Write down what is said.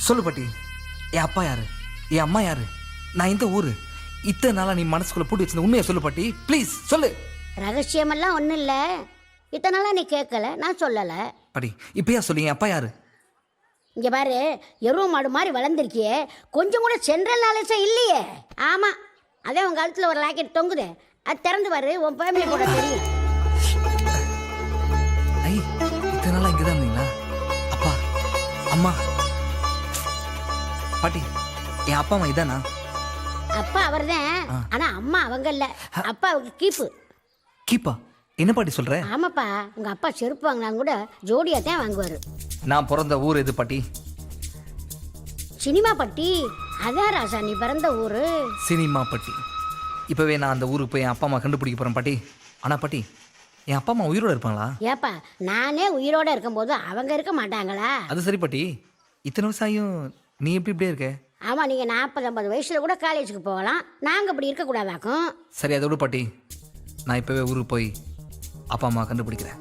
சொல்லு பாட்டி, என் அப்பா யாரு, என் அம்மா யாரு, நான் இந்த ஊரு, இத்தனை நாளா நீ மனசுக்குள்ள போட்டு வச்சிருந்த உண்மையை சொல்லு பாட்டி, ப்ளீஸ் சொல்லு. ரகசியமெல்லாம் ஒன்றும் இல்லை, இத்தனை நாளாக நீ கேட்கல, நான் சொல்லலை. பாட்டி இப்பயா சொல்லி, என் அப்பா யாரு? இங்கே பாரு, எருவு மாடு மாதிரி வளர்ந்துருக்கியே, கொஞ்சம் கூட சென்ட்ரல் நாலேஜா இல்லையே. ஆமாம், அதே உங்கள் கழுத்தில் ஒரு லாக்கெட் தொங்குது, அது திறந்து பாரு, உன் ஃபேமிலி கூட தெரியும். ஐ, இத்தனை நாளா இங்கே தான் இருந்தீங்களா? அப்பா அம்மா பாட்டி, என் அப்பா அம்மா இதானா? அப்பா அவர் தான், ஆனால் அம்மா அவங்க இல்லை. அப்பா அவங்க கீப்பு. கீப்பா? என்ன பாட்டி சொல்ற? ஆமாப்பா, உங்கள் அப்பா செருப்பு வாங்கினாலும் கூட ஜோடியாக தான் வாங்குவார். நான் பிறந்த ஊர் எது பாட்டி? சினிமா பட்டி. அதான் ராசா நீ பிறந்த ஊர். சினிமா பட்டி. இப்போவே நான் அந்த ஊருக்கு போய் என் அப்பா அம்மா கண்டுபிடிக்க போகிறேன் பாட்டி. ஆனால் பாட்டி, என் அப்பா அம்மா உயிரோடு இருப்பாங்களா? ஏப்பா, நானே உயிரோடு இருக்கும்போது அவங்க இருக்க மாட்டாங்களா? அது சரி பாட்டி, இத்தனை வருஷம் ஆகியும் நீ எப்படி இப்படியே இருக்க? ஆமாம், நீங்கள் 40-50 வயசில் கூட காலேஜுக்கு போகலாம், நாங்கள் அப்படி இருக்கக்கூடாதாக்கும். சரி, அதை விடு பாட்டி, நான் இப்போவே ஊருக்கு போய் அப்பா அம்மா கண்டுபிடிக்கிறேன்.